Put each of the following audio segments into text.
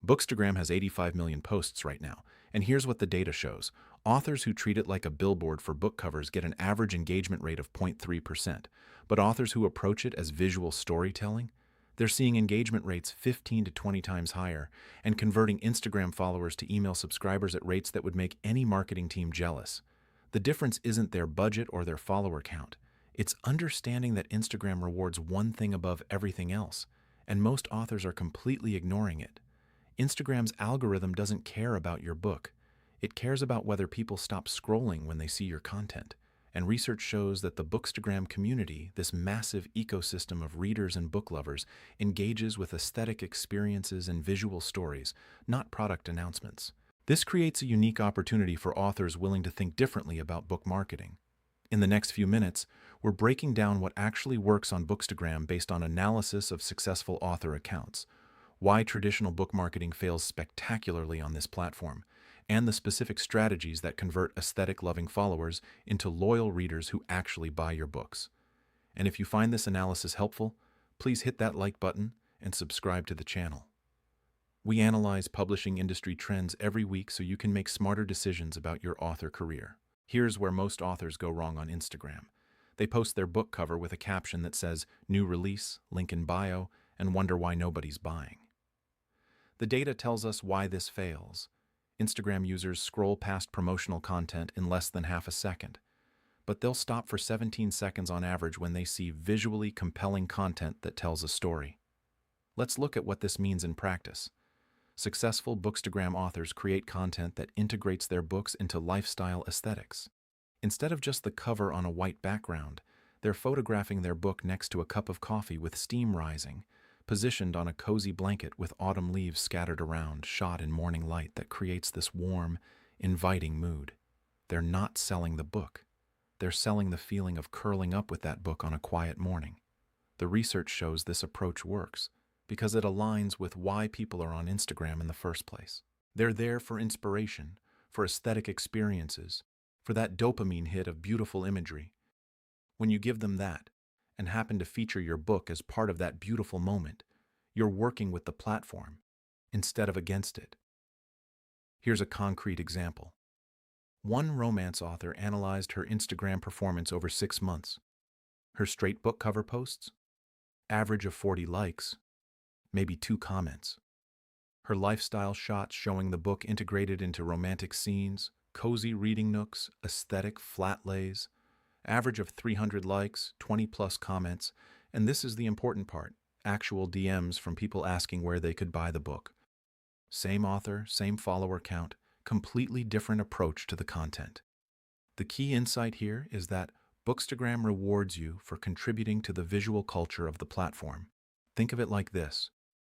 Bookstagram has 85 million posts right now, and here's what the data shows. Authors who treat it like a billboard for book covers get an average engagement rate of 0.3%, but authors who approach it as visual storytelling, they're seeing engagement rates 15 to 20 times higher and converting Instagram followers to email subscribers at rates that would make any marketing team jealous. The difference isn't their budget or their follower count. It's understanding that Instagram rewards one thing above everything else, and most authors are completely ignoring it. Instagram's algorithm doesn't care about your book. It cares about whether people stop scrolling when they see your content. And research shows that the Bookstagram community, this massive ecosystem of readers and book lovers, engages with aesthetic experiences and visual stories, not product announcements. This creates a unique opportunity for authors willing to think differently about book marketing. In the next few minutes, we're breaking down what actually works on Bookstagram based on analysis of successful author accounts, why traditional book marketing fails spectacularly on this platform, and the specific strategies that convert aesthetic-loving followers into loyal readers who actually buy your books. And if you find this analysis helpful, please hit that like button and subscribe to the channel. We analyze publishing industry trends every week so you can make smarter decisions about your author career. Here's where most authors go wrong on Instagram. They post their book cover with a caption that says, "New release, link in bio," and wonder why nobody's buying. The data tells us why this fails. Instagram users scroll past promotional content in less than half a second, but they'll stop for 17 seconds on average when they see visually compelling content that tells a story. Let's look at what this means in practice. Successful Bookstagram authors create content that integrates their books into lifestyle aesthetics. Instead of just the cover on a white background, they're photographing their book next to a cup of coffee with steam rising, positioned on a cozy blanket with autumn leaves scattered around, shot in morning light that creates this warm, inviting mood. They're not selling the book. They're selling the feeling of curling up with that book on a quiet morning. The research shows this approach works because it aligns with why people are on Instagram in the first place. They're there for inspiration, for aesthetic experiences, for that dopamine hit of beautiful imagery. When you give them that, and happen to feature your book as part of that beautiful moment, you're working with the platform instead of against it. Here's a concrete example. One romance author analyzed her Instagram performance over 6 months. Her straight book cover posts, average of 40 likes, maybe 2 comments. Her lifestyle shots showing the book integrated into romantic scenes, cozy reading nooks, aesthetic flat lays, average of 300 likes, 20 plus comments, and this is the important part, actual DMs from people asking where they could buy the book. Same author, same follower count, completely different approach to the content. The key insight here is that Bookstagram rewards you for contributing to the visual culture of the platform. Think of it like this.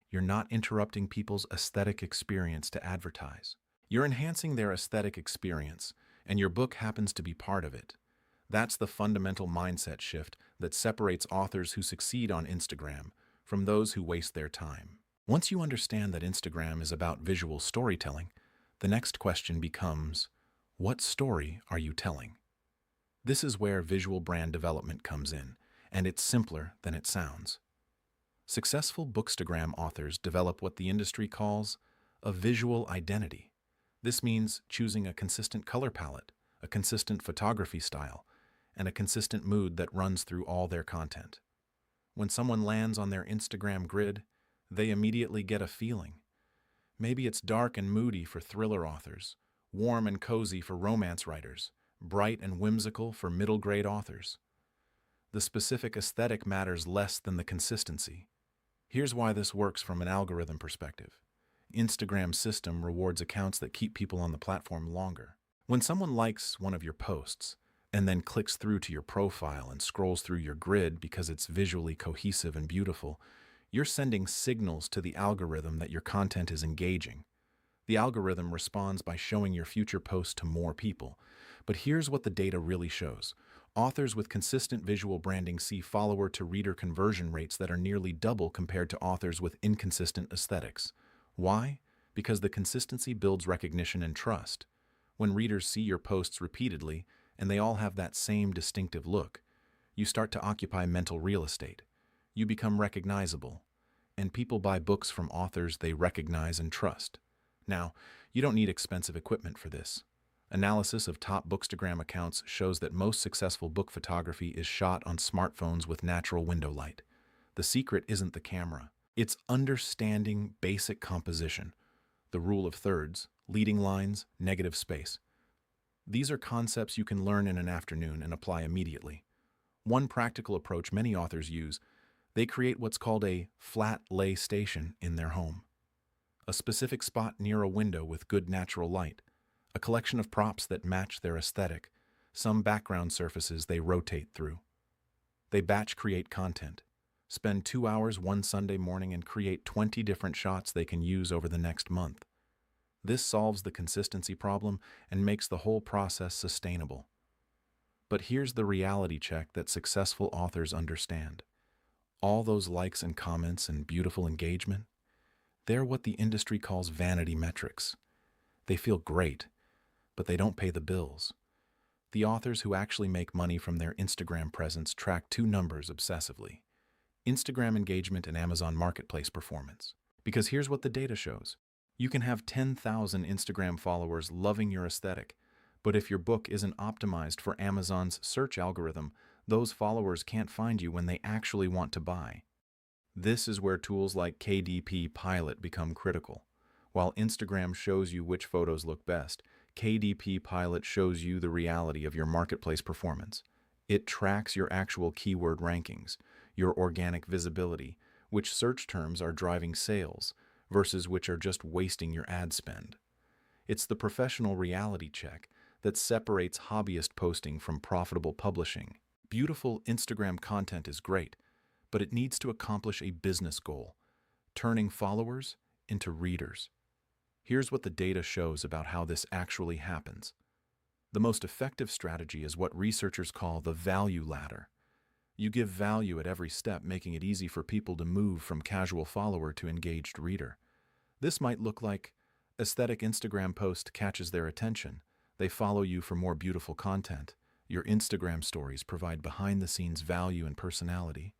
You're not interrupting people's aesthetic experience to advertise. You're enhancing their aesthetic experience, and your book happens to be part of it. That's the fundamental mindset shift that separates authors who succeed on Instagram from those who waste their time. Once you understand that Instagram is about visual storytelling, the next question becomes, what story are you telling? This is where visual brand development comes in, and it's simpler than it sounds. Successful Bookstagram authors develop what the industry calls a visual identity. This means choosing a consistent color palette, a consistent photography style, and a consistent mood that runs through all their content. When someone lands on their Instagram grid, they immediately get a feeling. Maybe it's dark and moody for thriller authors, warm and cozy for romance writers, bright and whimsical for middle-grade authors. The specific aesthetic matters less than the consistency. Here's why this works from an algorithm perspective. Instagram's system rewards accounts that keep people on the platform longer. When someone likes one of your posts, and then clicks through to your profile and scrolls through your grid because it's visually cohesive and beautiful, you're sending signals to the algorithm that your content is engaging. The algorithm responds by showing your future posts to more people. But here's what the data really shows. Authors with consistent visual branding see follower-to-reader conversion rates that are nearly double compared to authors with inconsistent aesthetics. Why? Because the consistency builds recognition and trust. When readers see your posts repeatedly, and they all have that same distinctive look, you start to occupy mental real estate. You become recognizable. and people buy books from authors they recognize and trust. Now, you don't need expensive equipment for this. Analysis of top Bookstagram accounts shows that most successful book photography is shot on smartphones with natural window light. The secret isn't the camera. It's understanding basic composition, the rule of thirds, leading lines, negative space. These are concepts you can learn in an afternoon and apply immediately. One practical approach many authors use, they create what's called a flat lay station in their home. A specific spot near a window with good natural light, a collection of props that match their aesthetic, some background surfaces they rotate through. They batch create content. Spend 2 hours one Sunday morning and create 20 different shots they can use over the next month. This solves the consistency problem and makes the whole process sustainable. But here's the reality check that successful authors understand. All those likes and comments and beautiful engagement, they're what the industry calls vanity metrics. They feel great, but they don't pay the bills. The authors who actually make money from their Instagram presence track two numbers obsessively: Instagram engagement and Amazon Marketplace performance. Because here's what the data shows. You can have 10,000 Instagram followers loving your aesthetic, but if your book isn't optimized for Amazon's search algorithm, those followers can't find you when they actually want to buy. This is where tools like KDP Pilot become critical. While Instagram shows you which photos look best, KDP Pilot shows you the reality of your marketplace performance. It tracks your actual keyword rankings, your organic visibility, which search terms are driving sales, versus which are just wasting your ad spend. It's the professional reality check that separates hobbyist posting from profitable publishing. Beautiful Instagram content is great, but it needs to accomplish a business goal, turning followers into readers. Here's what the data shows about how this actually happens. The most effective strategy is what researchers call the value ladder. You give value at every step, making it easy for people to move from casual follower to engaged reader. This might look like aesthetic Instagram post catches their attention. They follow you for more beautiful content. Your Instagram stories provide behind-the-scenes value and personality.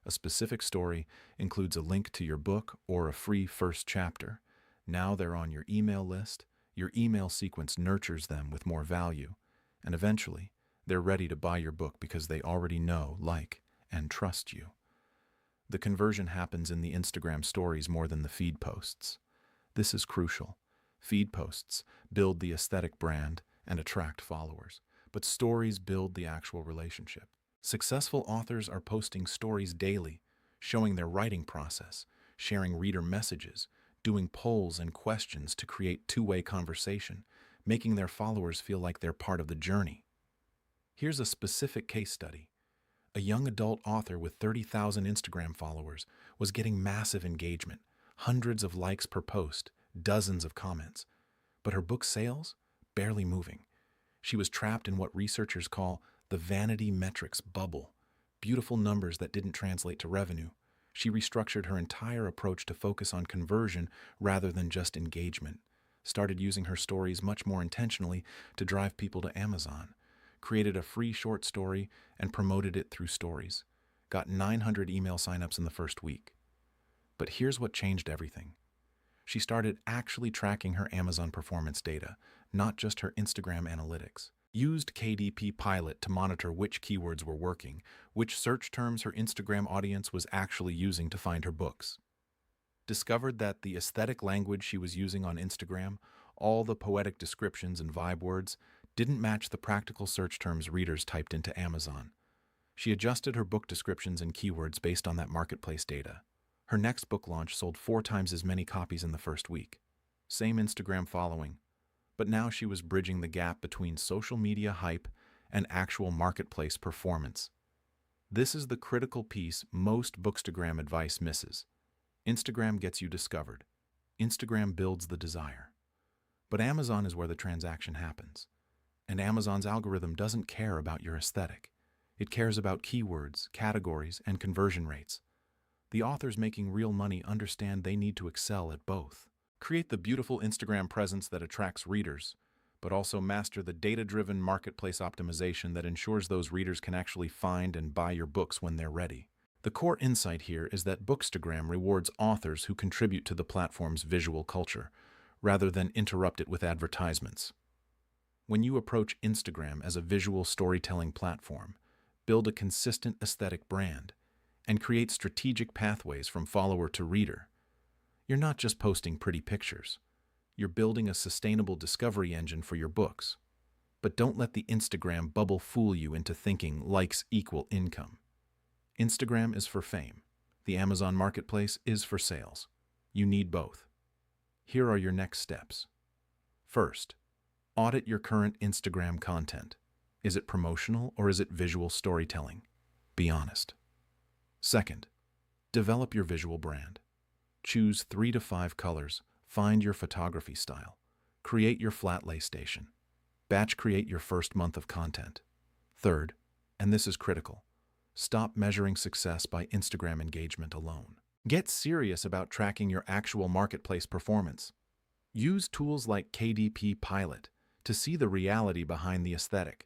A specific story includes a link to your book or a free first chapter. Now they're on your email list. Your email sequence nurtures them with more value. And eventually, they're ready to buy your book because they already know, like, and trust you. The conversion happens in the Instagram stories more than the feed posts. This is crucial. Feed posts build the aesthetic brand and attract followers, but stories build the actual relationship. Successful authors are posting stories daily, showing their writing process, sharing reader messages, doing polls and questions to create two-way conversation, making their followers feel like they're part of the journey. Here's a specific case study. A young adult author with 30,000 Instagram followers was getting massive engagement, hundreds of likes per post, dozens of comments. But her book sales? Barely moving. She was trapped in what researchers call the vanity metrics bubble, beautiful numbers that didn't translate to revenue. She restructured her entire approach to focus on conversion rather than just engagement, started using her stories much more intentionally to drive people to Amazon, created a free short story and promoted it through stories, got 900 email signups in the first week. But here's what changed everything. She started actually tracking her Amazon performance data, not just her Instagram analytics. Used KDP Pilot to monitor which keywords were working, which search terms her Instagram audience was actually using to find her books. Discovered that the aesthetic language she was using on Instagram, all the poetic descriptions and vibe words, didn't match the practical search terms readers typed into Amazon. She adjusted her book descriptions and keywords based on that marketplace data. Her next book launch sold 4 times as many copies in the first week. Same Instagram following, but now she was bridging the gap between social media hype and actual marketplace performance. This is the critical piece most Bookstagram advice misses. Instagram gets you discovered. Instagram builds the desire. But Amazon is where the transaction happens. And Amazon's algorithm doesn't care about your aesthetic. It cares about keywords, categories, and conversion rates. The authors making real money understand they need to excel at both. Create the beautiful Instagram presence that attracts readers, but also master the data-driven marketplace optimization that ensures those readers can actually find and buy your books when they're ready. The core insight here is that Bookstagram rewards authors who contribute to the platform's visual culture, rather than interrupt it with advertisements. When you approach Instagram as a visual storytelling platform, build a consistent aesthetic brand, and create strategic pathways from follower to reader, you're not just posting pretty pictures. You're building a sustainable discovery engine for your books. But don't let the Instagram bubble fool you into thinking likes equal income. Instagram is for fame. The Amazon Marketplace is for sales. You need both. Here are your next steps. First, audit your current Instagram content. Is it promotional or is it visual storytelling? Be honest. Second, develop your visual brand. Choose 3 to 5 colors, find your photography style, create your flat lay station, batch create your first month of content. Third, and this is critical, stop measuring success by Instagram engagement alone. Get serious about tracking your actual marketplace performance. Use tools like KDP Pilot to see the reality behind the aesthetic.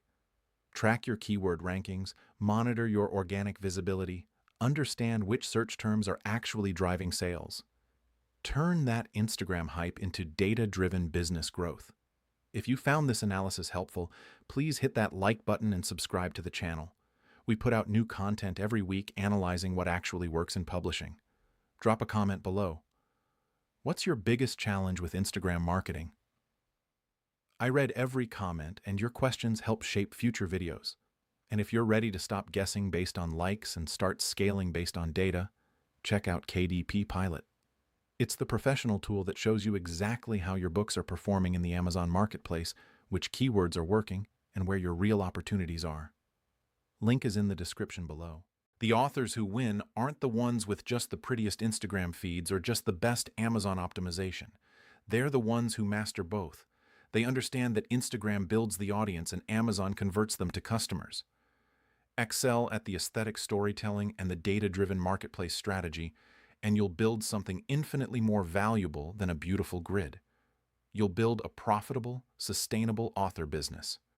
Track your keyword rankings, monitor your organic visibility, understand which search terms are actually driving sales. Turn that Instagram hype into data-driven business growth. If you found this analysis helpful, please hit that like button and subscribe to the channel. We put out new content every week analyzing what actually works in publishing. Drop a comment below. What's your biggest challenge with Instagram marketing? I read every comment, and your questions help shape future videos. And if you're ready to stop guessing based on likes and start scaling based on data, check out KDP Pilot. It's the professional tool that shows you exactly how your books are performing in the Amazon Marketplace, which keywords are working, and where your real opportunities are. Link is in the description below. The authors who win aren't the ones with just the prettiest Instagram feeds or just the best Amazon optimization. They're the ones who master both. They understand that Instagram builds the audience and Amazon converts them to customers. Excel at the aesthetic storytelling and the data-driven marketplace strategy, and you'll build something infinitely more valuable than a beautiful grid. You'll build a profitable, sustainable author business.